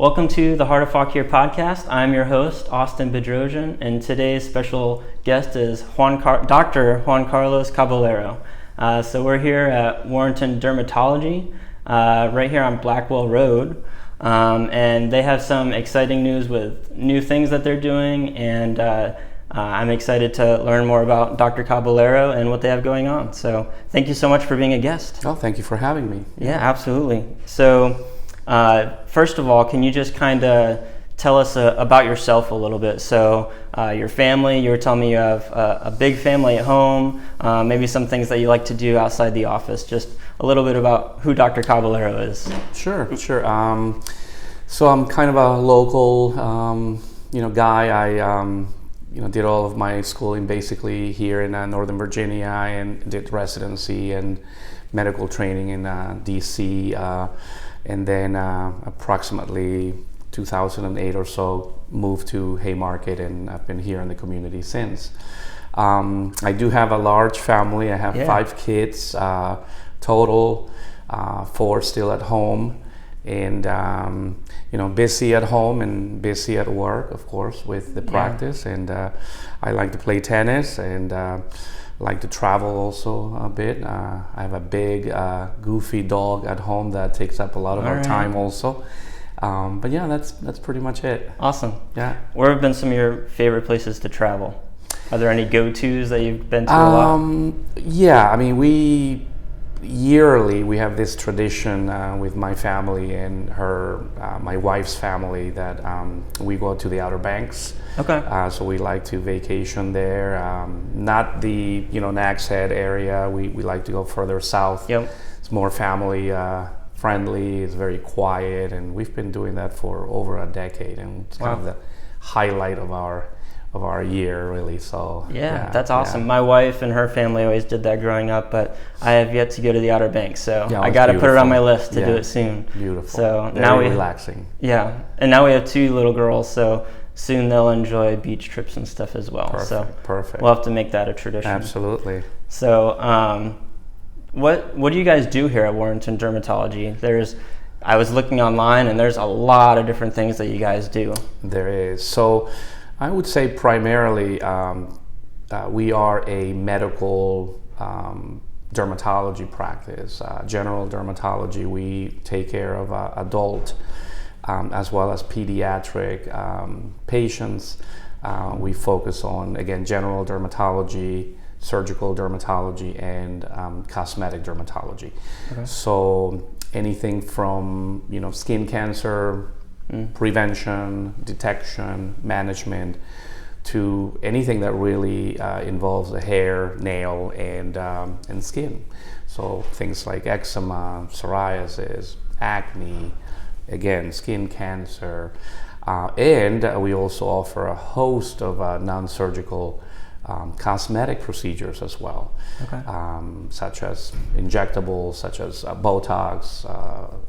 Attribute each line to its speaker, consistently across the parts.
Speaker 1: Welcome to the Heart of Fauquier podcast. I'm your host, Austin Bedrosian, and today's special guest is Dr. Juan-Carlos Caballero. So we're here at Warrenton Dermatology, right here on Blackwell Road, and they have some exciting news with new things that they're doing, and I'm excited to learn more about Dr. Caballero and what they have going on. So thank you so much for being a guest.
Speaker 2: Oh, thank you for having me.
Speaker 1: Yeah, absolutely. So first of all, can you just kind of tell us about yourself a little bit? So your family, you were telling me you have a big family at home, maybe some things that you like to do outside the office, just a little bit about who Dr. Caballero is.
Speaker 2: Sure. So I'm kind of a local, guy. I did all of my schooling basically here in Northern Virginia and did residency and medical training in DC. And then approximately 2008 or so, moved to Haymarket, and I've been here in the community since. I do have a large family. I have 5 kids total, 4 still at home, and busy at home and busy at work, of course, with the practice. And I like to play tennis and like to travel also a bit. I have a big goofy dog at home that takes up a lot of our time also. But yeah, that's pretty much it.
Speaker 1: Awesome.
Speaker 2: Yeah.
Speaker 1: Where have been some of your favorite places to travel? Are there any go-tos that you've been to a lot?
Speaker 2: Yeah, I mean, we have this tradition with my family and my wife's family that we go to the Outer Banks.
Speaker 1: Okay.
Speaker 2: So we like to vacation there. Not the Nags Head area. We like to go further south.
Speaker 1: Yep.
Speaker 2: It's more family friendly. It's very quiet, and we've been doing that for over a decade, and it's kind of the highlight of our year, really. So
Speaker 1: yeah, that's awesome. My wife and her family always did that growing up, but I have yet to go to the Outer Banks, so I got to put it on my list to do it soon.
Speaker 2: Beautiful.
Speaker 1: So
Speaker 2: now relaxing.
Speaker 1: Yeah, and now we have 2 little girls, so soon they'll enjoy beach trips and stuff as well.
Speaker 2: Perfect.
Speaker 1: We'll have to make that a tradition.
Speaker 2: Absolutely.
Speaker 1: So what do you guys do here at Warrenton Dermatology? I was looking online, and there's a lot of different things that you guys do.
Speaker 2: There is. So I would say primarily we are a medical dermatology practice, general dermatology. We take care of adult as well as pediatric patients. We focus on, again, general dermatology, surgical dermatology, and cosmetic dermatology. Okay. So anything from skin cancer, prevention, detection, management, to anything that really involves the hair, nail, and skin. So things like eczema, psoriasis, acne, again, skin cancer, and we also offer a host of non-surgical cosmetic procedures as well, such as injectables, such as Botox,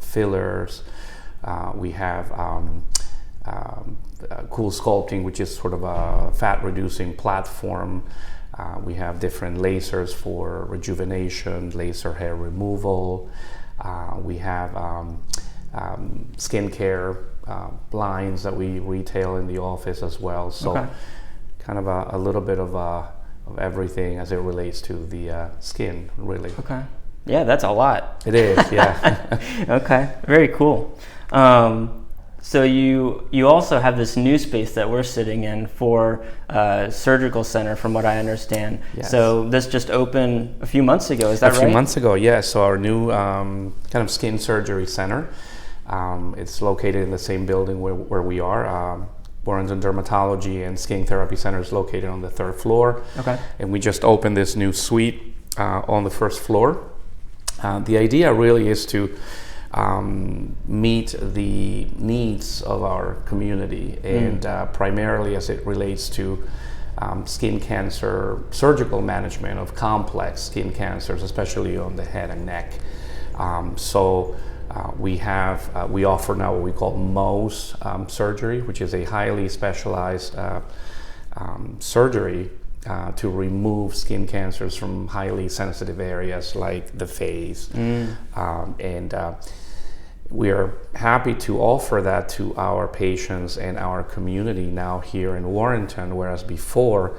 Speaker 2: fillers. We have Cool Sculpting, which is sort of a fat-reducing platform. We have different lasers for rejuvenation, laser hair removal. We have skincare lines that we retail in the office as well. So kind of a little bit of everything as it relates to the skin, really.
Speaker 1: Okay. Yeah, that's a lot.
Speaker 2: It is, yeah.
Speaker 1: Okay, very cool. So you also have this new space that we're sitting in for surgical center, from what I understand.
Speaker 2: Yes.
Speaker 1: So this just opened a few months ago, is that right?
Speaker 2: A few months ago, yeah. So our new kind of skin surgery center, it's located in the same building where we are. Warrenton Dermatology and Skin Therapy Center is located on the 3rd floor. Okay. And we just opened this new suite on the 1st floor. The idea really is to meet the needs of our community, and primarily as it relates to skin cancer, surgical management of complex skin cancers, especially on the head and neck. We offer now what we call Mohs surgery, which is a highly specialized surgery to remove skin cancers from highly sensitive areas like the face. we are happy to offer that to our patients and our community now here in Warrenton, whereas before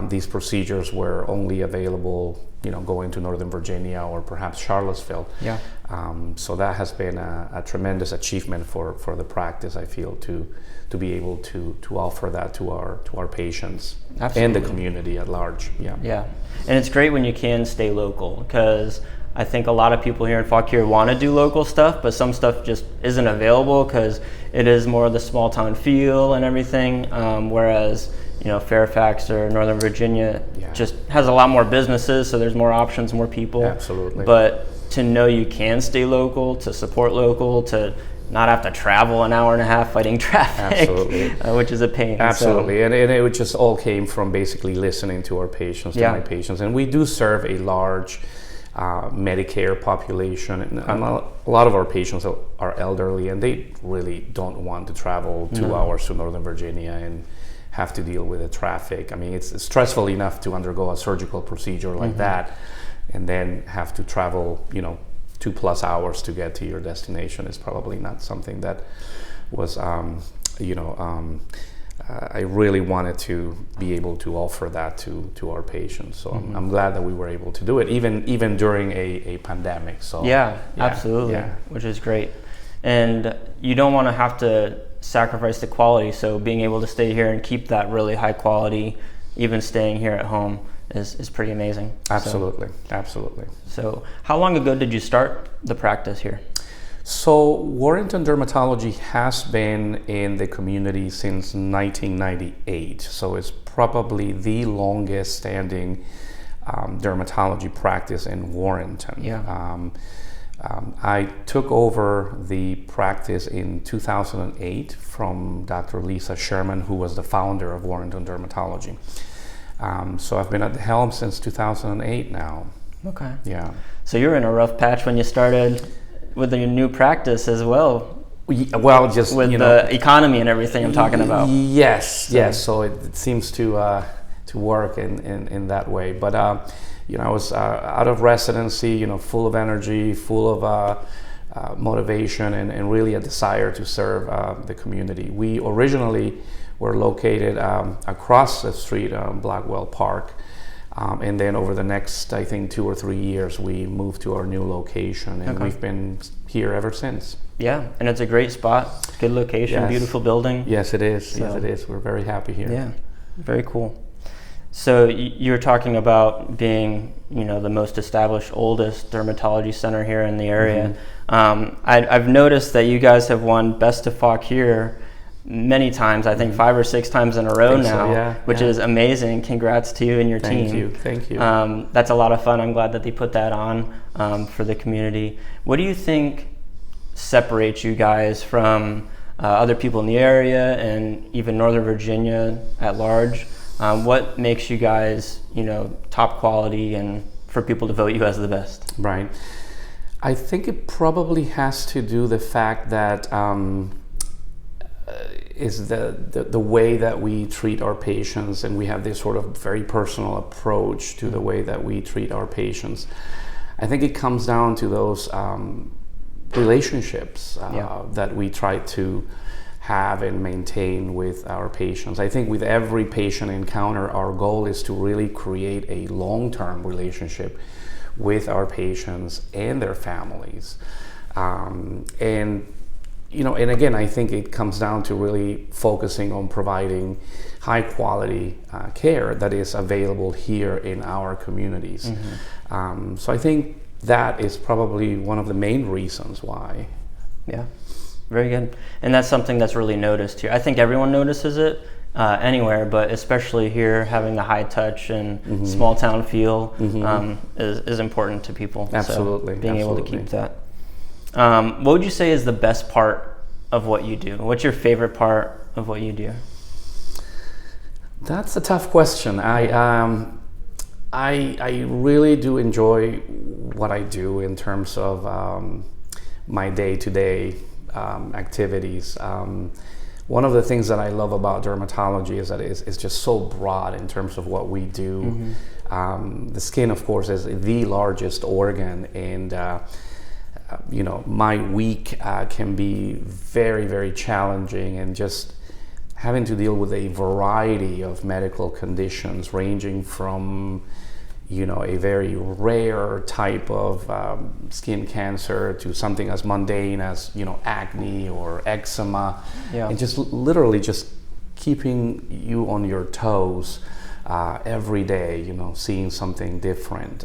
Speaker 2: these procedures were only available, going to Northern Virginia or perhaps Charlottesville.
Speaker 1: Yeah.
Speaker 2: So that has been a tremendous achievement for the practice, I feel, to be able to offer that to our patients. Absolutely. And the community at large. Yeah.
Speaker 1: Yeah, and it's great when you can stay local, because I think a lot of people here in Fauquier want to do local stuff, but some stuff just isn't available because it is more of the small town feel and everything. Whereas, Fairfax or Northern Virginia just has a lot more businesses, so there's more options, more people.
Speaker 2: Absolutely.
Speaker 1: But to know you can stay local, to support local, to not have to travel an hour and a half fighting traffic, which is a pain.
Speaker 2: Absolutely, so. And it just all came from basically listening to our patients, to my patients. And we do serve a large Medicare population, and a lot of our patients are elderly, and they really don't want to travel 2 hours to Northern Virginia and have to deal with the traffic. I mean, it's stressful enough to undergo a surgical procedure like that, and then have to travel, 2+ hours to get to your destination is probably not something that was, I really wanted to be able to offer that to our patients. So I'm glad that we were able to do it, even during a pandemic. So absolutely, which is great. And you don't want to have to sacrifice the quality. So being able to stay here and keep that really high quality, even staying here at home, is pretty amazing. Absolutely, absolutely.
Speaker 1: So how long ago did you start the practice here?
Speaker 2: So Warrenton Dermatology has been in the community since 1998. So it's probably the longest standing dermatology practice in Warrenton.
Speaker 1: Yeah.
Speaker 2: I took over the practice in 2008 from Dr. Lisa Sherman, who was the founder of Warrenton Dermatology. So I've been at the helm since 2008 now.
Speaker 1: Okay.
Speaker 2: Yeah.
Speaker 1: So you're in a rough patch when you started with your new practice as well.
Speaker 2: Well, just
Speaker 1: with the economy and everything I'm talking about.
Speaker 2: Yes. So it seems to work in that way. But I was out of residency, full of energy, full of motivation, and really a desire to serve the community. We originally were located across the street on Blackwell Park. And then over the next, I think, 2 or 3 years, we moved to our new location, and we've been here ever since. Yeah,
Speaker 1: and it's a great spot, good location, beautiful building.
Speaker 2: Yes, it is. So, yes, it is. We're very happy here.
Speaker 1: Yeah, very cool. So you were talking about being, the most established, oldest dermatology center here in the area. I've noticed that you guys have won Best of Fauquier many times, I think 5 or 6 times in a row now, which is amazing. Congrats to you and your team.
Speaker 2: Thank you.
Speaker 1: That's a lot of fun. I'm glad that they put that on for the community. What do you think separates you guys from other people in the area and even Northern Virginia at large? What makes you guys, top quality and for people to vote you as the best?
Speaker 2: Right. I think it probably has to do the fact that is the way that we treat our patients, and we have this sort of very personal approach to the way that we treat our patients. I think it comes down to those relationships that we try to have and maintain with our patients. I think with every patient encounter, our goal is to really create a long-term relationship with our patients and their families. And again, I think it comes down to really focusing on providing high quality care that is available here in our communities. So I think that is probably one of the main reasons why.
Speaker 1: Yeah, very good. And that's something that's really noticed here. I think everyone notices it anywhere, but especially here, having the high touch and small town feel is important to people.
Speaker 2: Absolutely.
Speaker 1: So being able to keep that. What would you say is the best part of what you do? What's your favorite part of what you do?
Speaker 2: That's a tough question. I really do enjoy what I do in terms of my day-to-day activities. One of the things that I love about dermatology is that it's just so broad in terms of what we do. The skin, of course, is the largest organ, and my week can be very, very challenging, and just having to deal with a variety of medical conditions ranging from a very rare type of skin cancer to something as mundane as acne or eczema, and just literally just keeping you on your toes every day, seeing something different.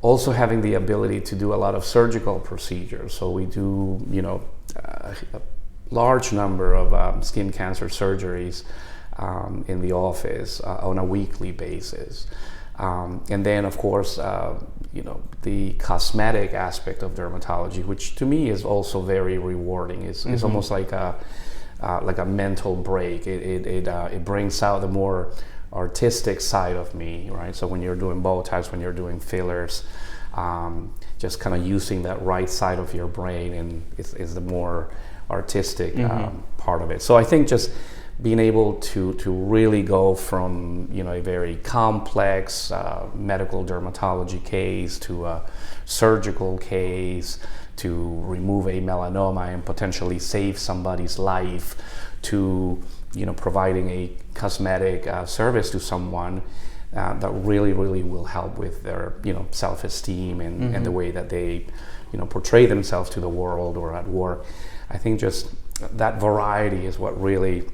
Speaker 2: Also having the ability to do a lot of surgical procedures. So we do, a large number of skin cancer surgeries in the office on a weekly basis. And then, of course, the cosmetic aspect of dermatology, which to me is also very rewarding. It's almost like a mental break. It brings out the more artistic side of me, right? So when you're doing Botox, when you're doing fillers, just kind of using that right side of your brain, and is the more artistic part of it. So I think just being able to really go from a very complex medical dermatology case to a surgical case, to remove a melanoma and potentially save somebody's life, to providing a cosmetic service to someone that really will help with their self-esteem and the way that they portray themselves to the world or at work. I think just that variety is what really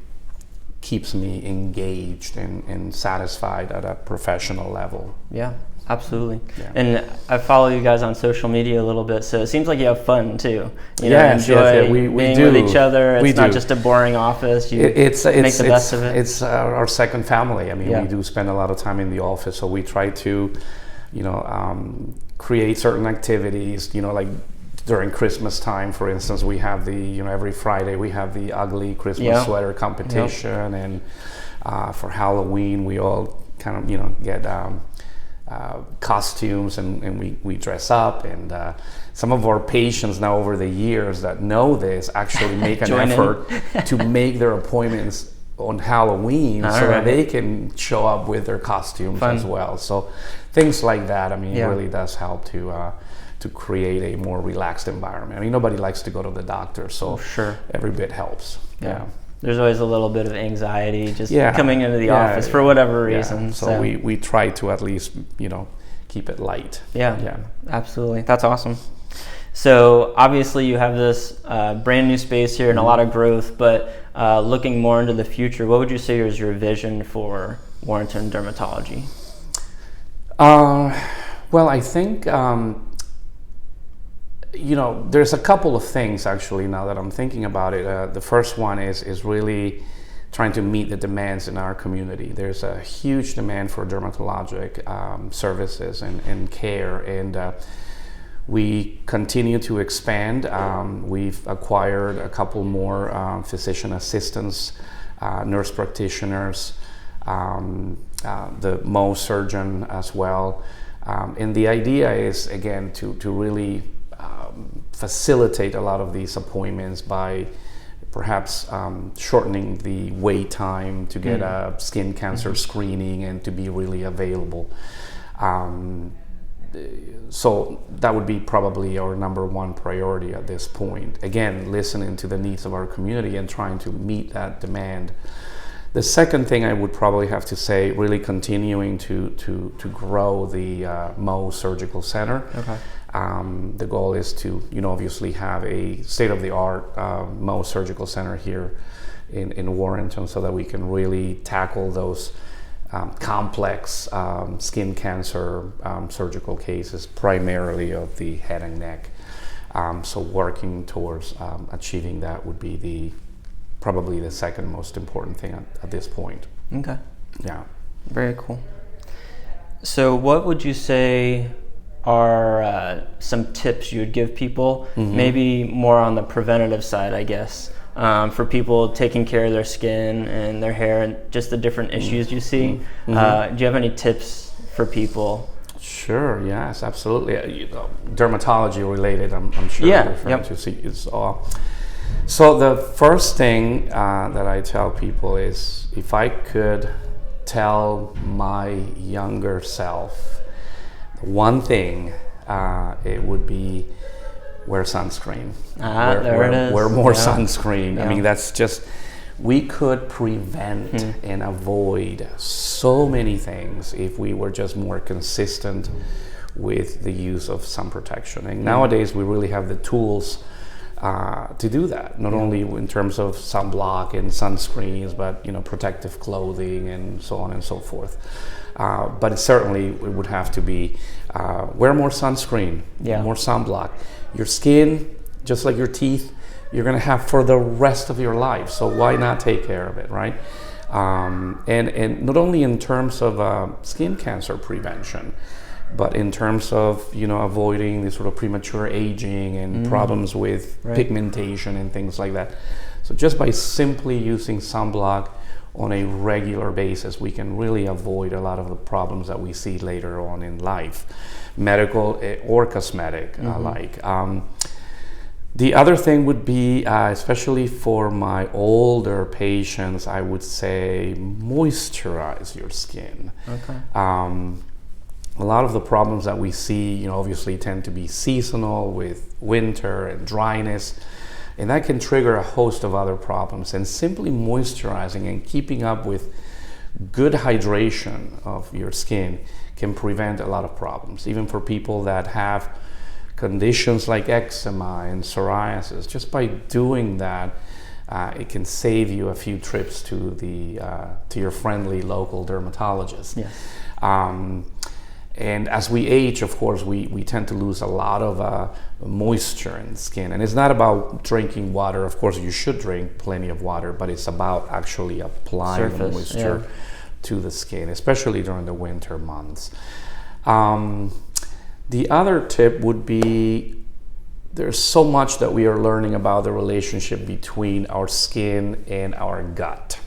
Speaker 2: keeps me engaged and satisfied at a professional level.
Speaker 1: Yeah, absolutely. Yeah. And I follow you guys on social media a little bit, so it seems like you have fun too. Enjoy we being with each other. It's not just a boring office. It's make the best of it.
Speaker 2: It's our second family. I mean, we do spend a lot of time in the office, so we try to, create certain activities. Like during Christmas time, for instance, we have the every Friday we have the ugly Christmas sweater competition, and for Halloween we all kind of get costumes and we dress up, and some of our patients now over the years that know this actually make an effort to make their appointments on Halloween that they can show up with their costumes as well. So things like that, I mean, it really does help to create a more relaxed environment. I mean, nobody likes to go to the doctor, so every bit helps. Yeah.
Speaker 1: There's always a little bit of anxiety just coming into the office for whatever reason.
Speaker 2: So we try to at least, keep it light.
Speaker 1: Yeah, absolutely. That's awesome. So obviously you have this brand new space here and a lot of growth, but looking more into the future, what would you say is your vision for Warrenton Dermatology?
Speaker 2: Well, I think, there's a couple of things actually now that I'm thinking about it. The first one is really trying to meet the demands in our community. There's a huge demand for dermatologic services and care, and we continue to expand. We've acquired a couple more physician assistants, nurse practitioners, the Mohs surgeon as well. And the idea is, again, to really facilitate a lot of these appointments by perhaps shortening the wait time to get a skin cancer screening and to be really available. So that would be probably our number one priority at this point. Again, listening to the needs of our community and trying to meet that demand. The second thing I would probably have to say, really continuing to grow the Mohs Surgical Center.
Speaker 1: Okay.
Speaker 2: The goal is to, obviously have a state-of-the-art Mohs Surgical Center here in Warrenton, so that we can really tackle those complex skin cancer surgical cases, primarily of the head and neck. So working towards achieving that would be probably the second most important thing at this point.
Speaker 1: Okay.
Speaker 2: Yeah.
Speaker 1: Very cool. So what would you say are some tips you would give people, maybe more on the preventative side, I guess, for people taking care of their skin and their hair and just the different issues you see? Do you have any tips for people?
Speaker 2: Sure, yes, absolutely. Dermatology related, I'm sure you're referring to see is so the first thing that I tell people is, if I could tell my younger self one thing, it would be wear sunscreen.
Speaker 1: It is.
Speaker 2: Wear more
Speaker 1: Yeah.
Speaker 2: sunscreen.
Speaker 1: Yeah.
Speaker 2: I mean, that's just, we could prevent and avoid so many things if we were just more consistent with the use of sun protection. And nowadays we really have the tools to do that, not only in terms of sunblock and sunscreens, but protective clothing and so on and so forth. But it certainly would have to be wear more sunscreen, more sunblock. Your skin, just like your teeth, you're going to have for the rest of your life. So why not take care of it, right? And not only in terms of skin cancer prevention, but in terms of avoiding the sort of premature aging and problems with pigmentation and things like that. So just by simply using sunblock on a regular basis, we can really avoid a lot of the problems that we see later on in life, medical or cosmetic alike. The other thing would be, especially for my older patients, I would say moisturize your skin. Okay. A lot of the problems that we see, obviously tend to be seasonal with winter and dryness, and that can trigger a host of other problems. And simply moisturizing and keeping up with good hydration of your skin can prevent a lot of problems. Even for people that have conditions like eczema and psoriasis, just by doing that, it can save you a few trips to your friendly local dermatologist. Yes. And as we age, of course, we tend to lose a lot of moisture in the skin. And it's not about drinking water. Of course, you should drink plenty of water, but it's about actually applying the moisture to the skin, especially during the winter months. The other tip would be, there's so much that we are learning about the relationship between our skin and our gut.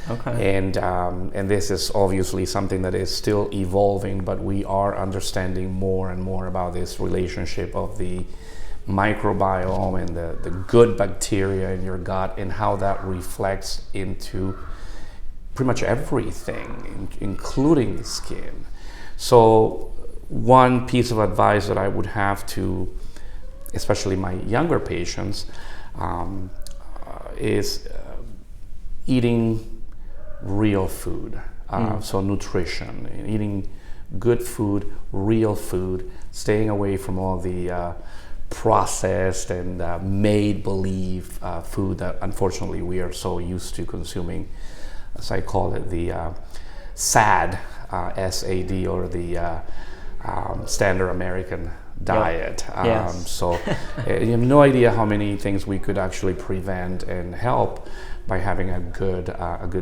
Speaker 2: Okay. And this is obviously something that is still evolving, but we are understanding more and more about this relationship of the microbiome and the good bacteria in your gut and how that reflects into pretty much everything, including the skin. So one piece of advice that I would have to, especially my younger patients, is eating real food. So nutrition, eating good food, real food, staying away from all the processed and made-believe food that unfortunately we are so used to consuming, as I call it, the SAD, S-A-D, or the standard American diet. Yes. So you have no idea how many things we could actually prevent and help by having a good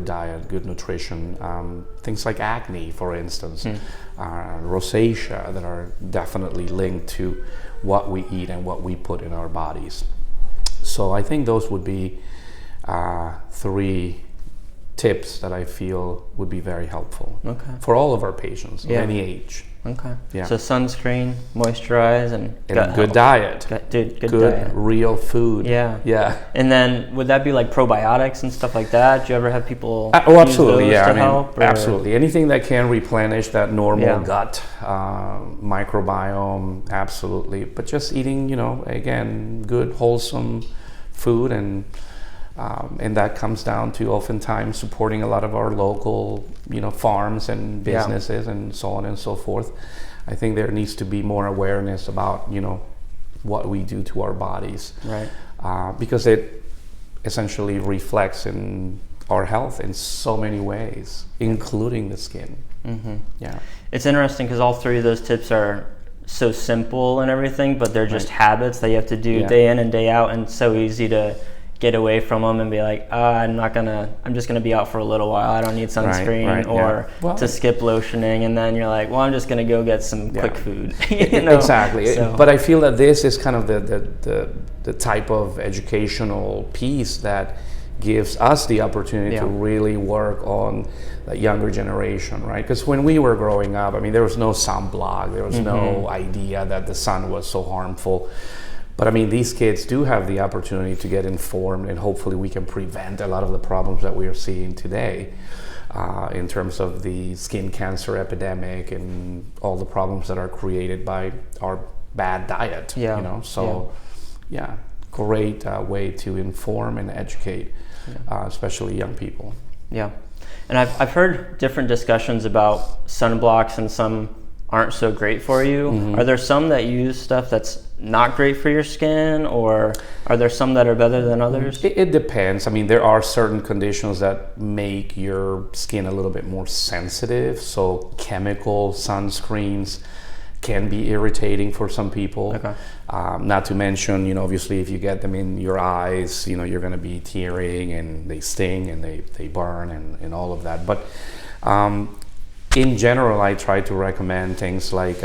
Speaker 2: diet, good nutrition. Things like acne, for instance, rosacea, that are definitely linked to what we eat and what we put in our bodies. So I think those would be 3 tips that I feel would be very helpful for all of our patients of any age.
Speaker 1: Okay. Yeah. So sunscreen, moisturize, and
Speaker 2: a good diet.
Speaker 1: Good
Speaker 2: diet. Real food.
Speaker 1: Yeah.
Speaker 2: Yeah.
Speaker 1: And then would that be like probiotics and stuff like that? Do you ever have people
Speaker 2: absolutely,
Speaker 1: use those to help?
Speaker 2: Absolutely. Anything that can replenish that normal gut microbiome, absolutely. But just eating, again, good, wholesome food, and that comes down to oftentimes supporting a lot of our local, farms and businesses and so on and so forth. I think there needs to be more awareness about, what we do to our bodies. Right. Because it essentially reflects in our health in so many ways, including the skin. Mm-hmm. Yeah.
Speaker 1: It's interesting because all 3 of those tips are so simple and everything, but they're just habits that you have to do day in and day out, and so easy to get away from them and be like, I'm just gonna be out for a little while, I don't need sunscreen, or to skip lotioning, and then you're like, well, I'm just gonna go get some quick food.
Speaker 2: Exactly. So. But I feel that this is kind of the type of educational piece that gives us the opportunity to really work on the younger generation, right? Because when we were growing up, there was no sunblock, there was no idea that the sun was so harmful. But these kids do have the opportunity to get informed, and hopefully we can prevent a lot of the problems that we are seeing today in terms of the skin cancer epidemic and all the problems that are created by our bad diet. great way to inform and educate, especially young people.
Speaker 1: Yeah, and I've heard different discussions about sunblocks, and some aren't so great for you. Mm-hmm. Are there some that use stuff that's not great for your skin, or are there some that are better than others?
Speaker 2: It depends. I mean, there are certain conditions that make your skin a little bit more sensitive. So chemical sunscreens can be irritating for some people.
Speaker 1: Okay.
Speaker 2: Not to mention, obviously if you get them in your eyes, you're going to be tearing, and they sting and they burn and all of that. But in general, I try to recommend things like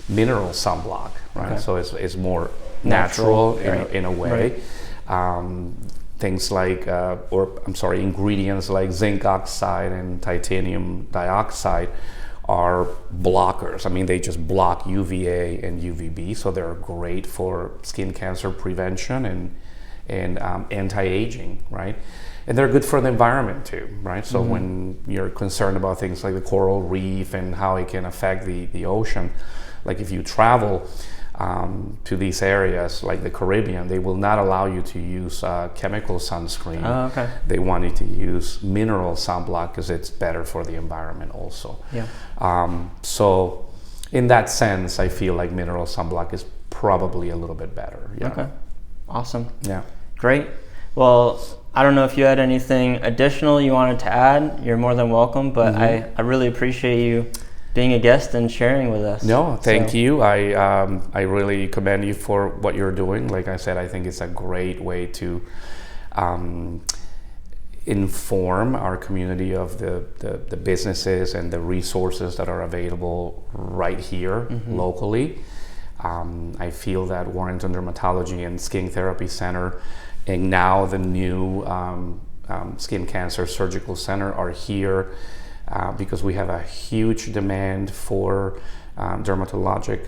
Speaker 2: mineral sunblock, right? Okay. So it's more natural in a way. Right. Things like, ingredients like zinc oxide and titanium dioxide are blockers. I mean, they just block UVA and UVB, so they're great for skin cancer prevention and anti-aging, right? And they're good for the environment too, right? So when you're concerned about things like the coral reef and how it can affect the ocean, like if you travel to these areas like the Caribbean, they will not allow you to use chemical sunscreen.
Speaker 1: Oh, okay.
Speaker 2: They want you to use mineral sunblock because it's better for the environment also.
Speaker 1: Yeah.
Speaker 2: So in that sense, I feel like mineral sunblock is probably a little bit better. Yeah.
Speaker 1: Okay. Awesome.
Speaker 2: Yeah.
Speaker 1: Great. Well, I don't know if you had anything additional you wanted to add. You're more than welcome, but I really appreciate you being a guest and sharing with us.
Speaker 2: No, thank you. I really commend you for what you're doing. Like I said, I think it's a great way to inform our community of the businesses and the resources that are available right here locally. I feel that Warrenton Dermatology and Skin Therapy Center, and now the new Skin Cancer Surgical Center, are here because we have a huge demand for dermatologic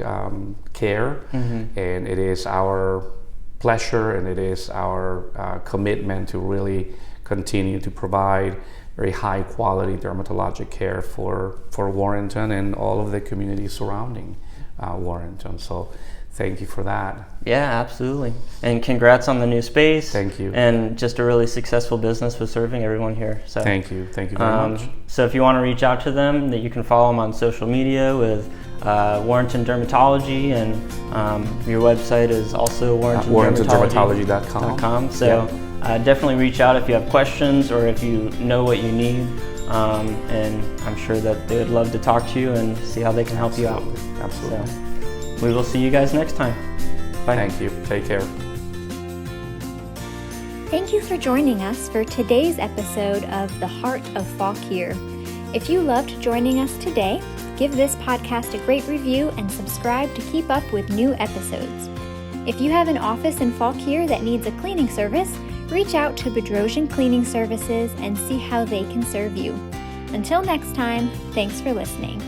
Speaker 2: care, and it is our pleasure and it is our commitment to really continue to provide very high quality dermatologic care for Warrenton and all of the communities surrounding Warrenton. So thank you for that.
Speaker 1: Yeah, absolutely. And congrats on the new space.
Speaker 2: Thank you.
Speaker 1: And just a really successful business with serving everyone here. So
Speaker 2: thank you very much.
Speaker 1: So if you want to reach out to them, that you can follow them on social media with Warrenton Dermatology, and your website is also warrentondermatology.com. So definitely reach out if you have questions or if you know what you need. And I'm sure that they would love to talk to you and see how they can help you out.
Speaker 2: Absolutely.
Speaker 1: So we will see you guys next time. Bye.
Speaker 2: Thank you. Take care.
Speaker 3: Thank you for joining us for today's episode of The Heart of Fauquier. If you loved joining us today, give this podcast a great review and subscribe to keep up with new episodes. If you have an office in Fauquier that needs a cleaning service, reach out to Bedrosian Cleaning Services and see how they can serve you. Until next time, thanks for listening.